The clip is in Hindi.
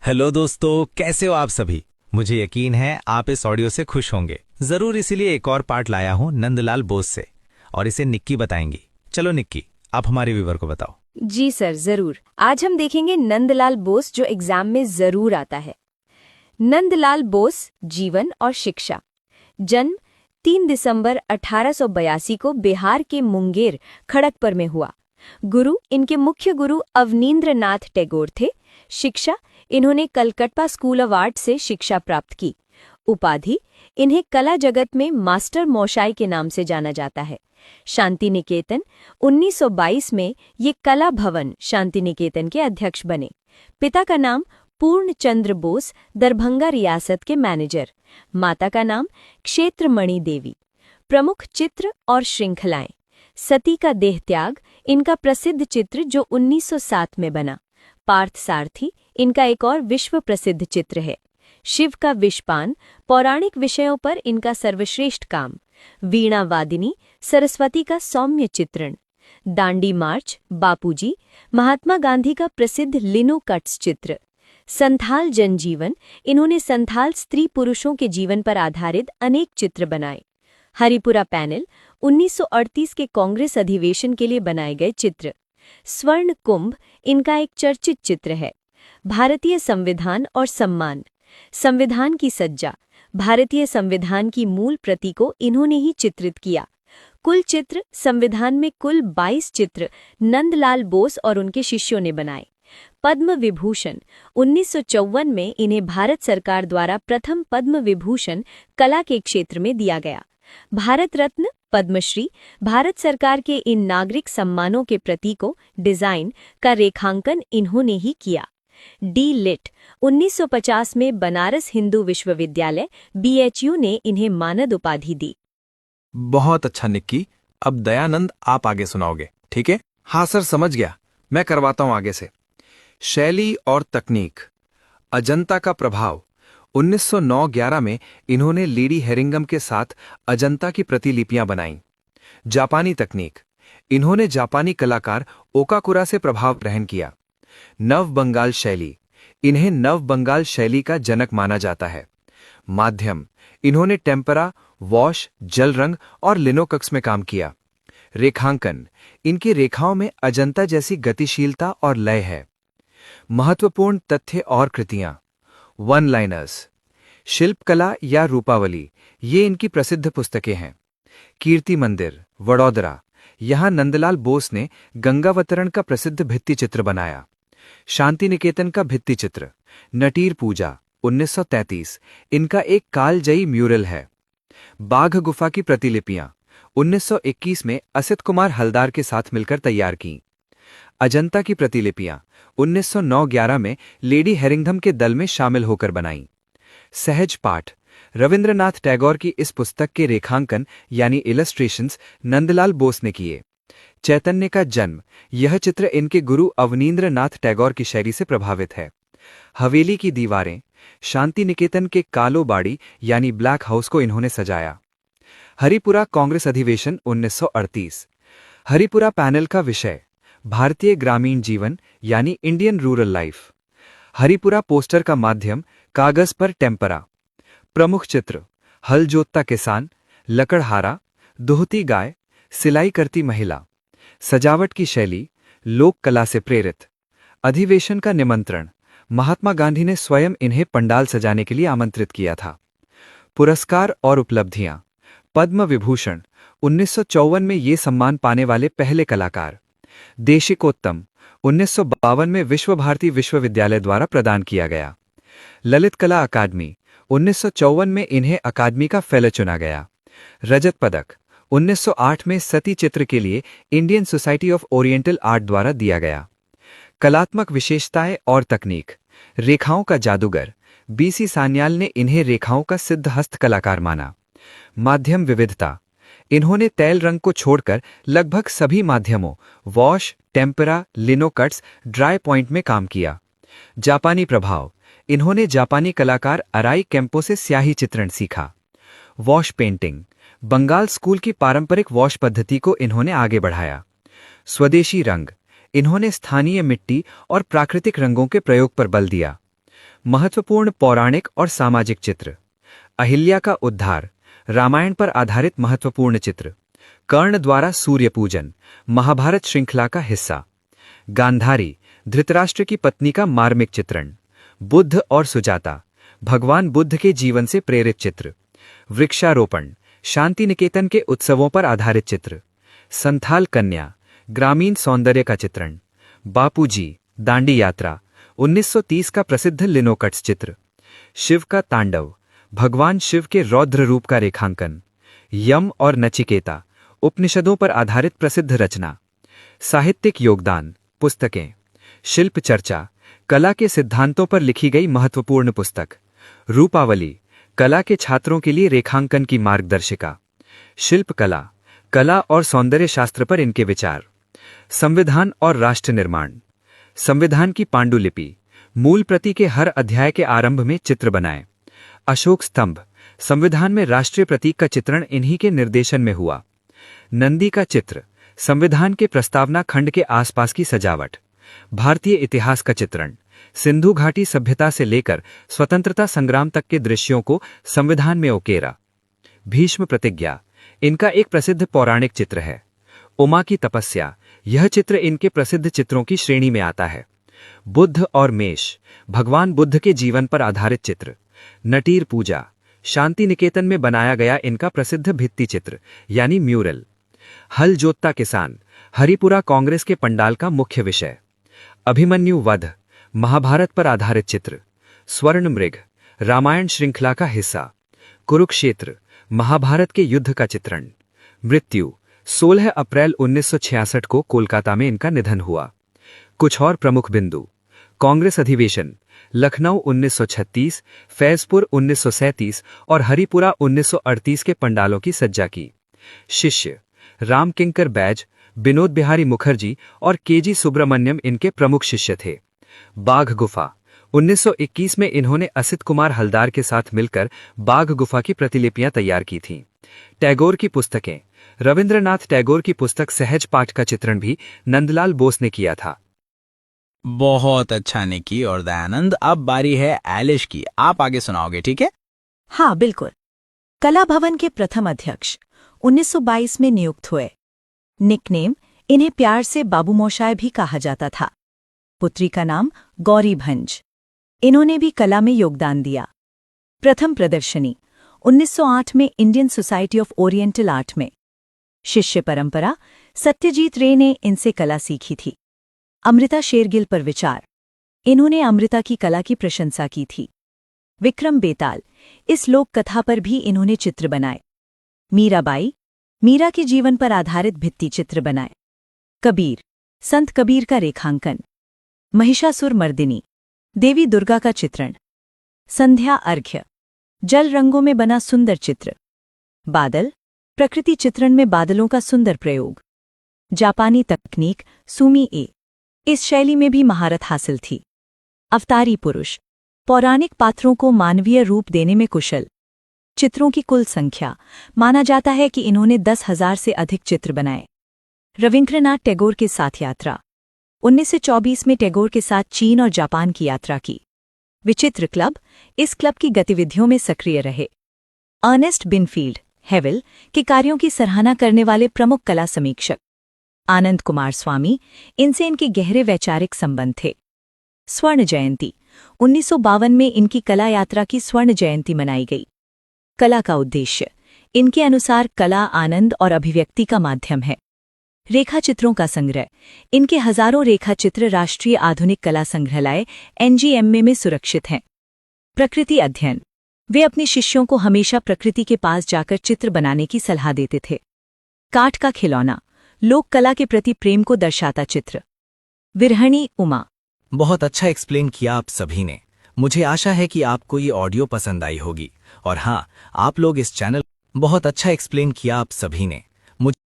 हेलो दोस्तों, कैसे हो आप सभी। मुझे यकीन है आप इस ऑडियो से खुश होंगे। जरूर इसीलिए एक और पार्ट लाया हूं नंदलाल बोस से, और इसे निक्की बताएंगी। चलो निक्की, आप हमारे व्यूवर को बताओ। जी सर, जरूर। आज हम देखेंगे नंदलाल बोस, जो एग्जाम में जरूर आता है। नंदलाल बोस, जीवन और शिक्षा। जन्म 3 दिसंबर 1882 को बिहार के मुंगेर, खड़गपुर में हुआ। गुरु, इनके मुख्य गुरु अवनींद्र नाथ टैगोर थे। शिक्षा, इन्होंने कलकत्ता स्कूल ऑफ आर्ट से शिक्षा प्राप्त की। उपाधि, इन्हें कला जगत में मास्टर मोशाई के नाम से जाना जाता है। शांति निकेतन 1922 में ये कला भवन शांति निकेतन के अध्यक्ष बने। पिता का नाम पूर्णचंद्र बोस, दरभंगा रियासत के मैनेजर। माता का नाम क्षेत्रमणि देवी। प्रमुख चित्र और श्रृंखलाएं। सती का देह त्याग, इनका प्रसिद्ध चित्र जो 1907 में बना। पार्थ सारथी, इनका एक और विश्व प्रसिद्ध चित्र है। शिव का विषपान, पौराणिक विषयों पर इनका सर्वश्रेष्ठ काम। वीणा वादिनी, सरस्वती का सौम्य चित्रण। दांडी मार्च, बापूजी, महात्मा गांधी का प्रसिद्ध लिनो कट्स चित्र। संथाल जनजीवन, इन्होंने संथाल स्त्री पुरुषों के जीवन पर आधारित अनेक चित्र बनाए। हरिपुरा पैनल, 1938 के कांग्रेस अधिवेशन के लिए बनाए गए चित्र। स्वर्ण कुंभ, इनका एक चर्चित चित्र है। भारतीय संविधान और सम्मान। संविधान की सज्जा, भारतीय संविधान की मूल प्रति को इन्होंने ही चित्रित किया। कुल चित्र, संविधान में कुल 22 चित्र नंदलाल बोस और उनके शिष्यों ने बनाए। पद्म विभूषण, 1954 में इन्हें भारत सरकार द्वारा प्रथम पद्म विभूषण कला के क्षेत्र में दिया गया। भारत रत्न, पद्मश्री, भारत सरकार के इन नागरिक सम्मानों के प्रतीकों, डिजाइन का रेखांकन इन्होंने ही किया। डी लिट, 1950 में बनारस हिंदू विश्वविद्यालय BHU ने इन्हें मानद उपाधि दी। बहुत अच्छा निक्की। अब दयानंद आप आगे सुनाओगे, ठीक है? हाँ सर, समझ गया। मैं करवाता हूं आगे से। शैली और तकनीक। अजंता का प्रभाव। 1909-11 में इन्होंने लेडी हेरिंगम के साथ अजंता की प्रतिलिपियां बनाईं। जापानी तकनीक। इन्होंने जापानी कलाकार ओकाकुरा से प्रभाव ग्रहण किया। नव बंगाल शैली। इन्हें नव बंगाल शैली का जनक माना जाता है। माध्यम। इन्होंने टेम्परा, वॉश, जल रंग और लिनोकक्स में काम किया। रेखांकन। इनकी रेखाओं में अजंता जैसी गतिशीलता और लय है। महत्वपूर्ण तथ्य और कृतियां। One liners. शिल्पकला या रूपावली, ये इनकी प्रसिद्ध पुस्तकें हैं। कीर्ति मंदिर, वडोदरा। यहां नंदलाल बोस ने गंगावतरण का प्रसिद्ध भित्ति चित्र बनाया। शांति निकेतन का भित्ति चित्र। नटीर पूजा, 1933, इनका एक कालजयी म्यूरल है। बाघ गुफा की प्रतिलिपियां, 1921 में असित कुमार हलदार के साथ मिलकर तैयार की। अजंता की प्रतिलिपियां, 1909-11 में लेडी हेरिंगम के दल में शामिल होकर बनाई। सहज पाठ। रविंद्रनाथ टैगोर की इस पुस्तक के रेखांकन यानी इलस्ट्रेशंस नंदलाल बोस ने किए। चैतन्य का जन्म। यह चित्र इनके गुरु अवनींद्र नाथ टैगोर की शैली से प्रभावित है। हवेली की दीवारें। शांति निकेतन के कालो बाड़ी यानी ब्लैक हाउस को इन्होंने सजाया। हरिपुरा कांग्रेस अधिवेशन 1938। हरिपुरा पैनल का विषय भारतीय ग्रामीण जीवन यानी Indian rural life. Haripura poster का माध्यम कागज पर टेम्परा। प्रमुख चित्र हल जोतता किसान, लकड़हारा, दोहती गाय, सिलाई करती महिला। सजावट की शैली लोक कला से प्रेरित। अधिवेशन का निमंत्रण। महात्मा गांधी ने स्वयं इन्हें पंडाल सजाने के लिए आमंत्रित किया था। पुरस्कार और उपलब्धियां। पद्म विभूषण, 1954 में ये सम्मान पाने वाले पहले कलाकार। देशिकोत्तम, 1952 में विश्व भारती विश्वविद्यालय द्वारा प्रदान किया गया। ललित कला अकादमी, 1954 में इन्हें अकादमी का फेलो चुना गया। रजत पदक, 1908 में सती चित्र के लिए Indian society of oriental art द्वारा दिया गया। कलात्मक विशेषताएं और तकनीक। रेखाओं का जादूगर। BC सान्याल ने इन्हें रेखाओं का सिद्धहस्त कलाकार माना। माध्यम विविधता। इन्होंने तैल रंग को छोड़कर लगभग सभी माध्यमों wash, tempera, lino cuts, dry point में काम किया। जापानी प्रभाव। इन्होंने जापानी कलाकार अराई केम्पो से स्याही चित्रण सीखा। Wash painting. बंगाल स्कूल की पारंपरिक वॉश पद्धति को इन्होंने आगे बढ़ाया। स्वदेशी रंग। इन्होंने स्थानीय मिट्टी और प्राकृतिक रंगों के प्रयोग पर बल दिया। महत्वपूर्ण पौराणिक और सामाजिक चित्र। अहिल्या का उद्धार, रामायण पर आधारित महत्वपूर्ण चित्र। कर्ण द्वारा सूर्य पूजन, महाभारत श्रृंखला का हिस्सा। गांधारी, धृतराष्ट्र की पत्नी का मार्मिक चित्रण। बुद्ध और सुजाता, भगवान बुद्ध के जीवन से प्रेरित चित्र। वृक्षारोपण, शांति निकेतन के उत्सवों पर आधारित चित्र। संथाल कन्या, ग्रामीण सौंदर्य का चित्रण। बापूजी, दांडी यात्रा, 1930 का प्रसिद्ध लिनोकट्स चित्र। शिव का तांडव, भगवान शिव के रौद्र रूप का रेखांकन। यम और नचिकेता, उपनिषदों पर आधारित प्रसिद्ध रचना। साहित्यिक योगदान, पुस्तकें। शिल्प चर्चा, कला के सिद्धांतों पर लिखी गई महत्वपूर्ण पुस्तक। रूपावली, कला के छात्रों के लिए रेखांकन की मार्गदर्शिका। शिल्पकला, कला और सौंदर्य शास्त्र पर इनके विचार। संविधान और राष्ट्र निर्माण, संविधान की पांडुलिपि, मूल प्रति के हर अध्याय के आरंभ में चित्र बनाए। अशोक स्तंभ, संविधान में राष्ट्रीय प्रतीक का चित्रण इन्हीं के निर्देशन में हुआ। नंदी का चित्र, संविधान के प्रस्तावना खंड के आसपास की सजावट। भारतीय इतिहास का चित्रण, सिंधु घाटी सभ्यता से लेकर स्वतंत्रता संग्राम तक के दृश्यों को संविधान में उकेरा। भीष्म प्रतिज्ञा, इनका एक प्रसिद्ध पौराणिक चित्र है। उमा की तपस्या, यह चित्र इनके प्रसिद्ध चित्रों की श्रेणी में आता है। बुद्ध और मेष, भगवान बुद्ध के जीवन पर आधारित चित्र। नटीर पूजा, शांति निकेतन में बनाया गया इनका प्रसिद्ध भित्ति चित्र यानी म्यूरल। हल जोतता किसान, हरिपुरा कांग्रेस के पंडाल का मुख्य विषय। अभिमन्यु वध, महाभारत पर आधारित चित्र। स्वर्ण मृग, रामायण श्रृंखला का हिस्सा। कुरुक्षेत्र, महाभारत के युद्ध का चित्रण। मृत्यु, 16 अप्रैल 1966 को कोलकाता में इनका निधन हुआ। कुछ और प्रमुख बिंदु। कांग्रेस अधिवेशन, लखनऊ 1936, फैजपुर 1937 और हरिपुरा 1938 के पंडालों की सज्जा की। शिष्य, राम किंकर बैज, विनोद बिहारी मुखर्जी और केजी सुब्रमण्यम इनके प्रमुख शिष्य थे। बाघ गुफा, 1921 में इन्होंने असित कुमार हलदार के साथ मिलकर बाघ गुफा की प्रतिलिपियां तैयार की थीं। टैगोर की पुस्तकें, रविंद्रनाथ टैगोर की पुस्तक सहज पाठ का चित्रण भी नंदलाल बोस ने किया था। बहुत अच्छा निकी और दयानंद। अब बारी है एलिश की, आप आगे सुनाओगे, ठीक है? हाँ बिल्कुल। कला भवन के प्रथम अध्यक्ष 1922 में नियुक्त हुए। निकनेम, इन्हें प्यार से बाबू मोशाय भी कहा जाता था। पुत्री का नाम गौरी भंज। इन्होंने भी कला में योगदान दिया। प्रथम प्रदर्शनी 1908 में Indian society of oriental art में। शिष्य परंपरा, सत्यजीत रे ने इनसे कला सीखी थी। अमृता शेरगिल पर विचार, इन्होंने अमृता की कला की प्रशंसा की थी। विक्रम बेताल, इस लोक कथा पर भी इन्होंने चित्र बनाए। मीराबाई, मीरा के जीवन पर आधारित भित्ति चित्र बनाए। कबीर, संत कबीर का रेखांकन। महिषासुर मर्दिनी, देवी दुर्गा का चित्रण। संध्या अर्घ्य, जल रंगों में बना सुंदर चित्र। बादल, प्रकृति चित्रण में बादलों का सुंदर प्रयोग। जापानी तकनीक सुमी ए, इस शैली में भी महारत हासिल थी। अवतारी पुरुष, पौराणिक पात्रों को मानवीय रूप देने में कुशल। चित्रों की कुल संख्या, माना जाता है कि इन्होंने 10,000 से अधिक चित्र बनाए। रविंद्रनाथ टैगोर के साथ यात्रा, 1924 में टैगोर के साथ चीन और जापान की यात्रा की। विचित्र क्लब, इस क्लब की गतिविधियों में सक्रिय रहे। अर्नेस्ट बिनफील्ड, हेवल के कार्यों की सराहना करने वाले प्रमुख कला समीक्षक। आनंद कुमार स्वामी, इनसे इनके गहरे वैचारिक संबंध थे। स्वर्ण जयंती, 1952 में इनकी कला यात्रा की स्वर्ण जयंती मनाई गई। कला का उद्देश्य, इनके अनुसार कला आनंद और अभिव्यक्ति का माध्यम है। रेखाचित्रों का संग्रह, इनके हजारों रेखाचित्र राष्ट्रीय आधुनिक कला संग्रहालय NGMA में सुरक्षित हैं। प्रकृति अध्ययन, वे अपने शिष्यों को हमेशा प्रकृति के पास जाकर चित्र बनाने की सलाह देते थे। काठ का खिलौना, लोक कला के प्रति प्रेम को दर्शाता चित्र। विरहणी उमा। बहुत अच्छा एक्सप्लेन किया आप सभी ने। मुझे आशा है कि आपको ये ऑडियो पसंद आई होगी। और हाँ, आप लोग इस चैनल बहुत अच्छा एक्सप्लेन किया आप सभी ने।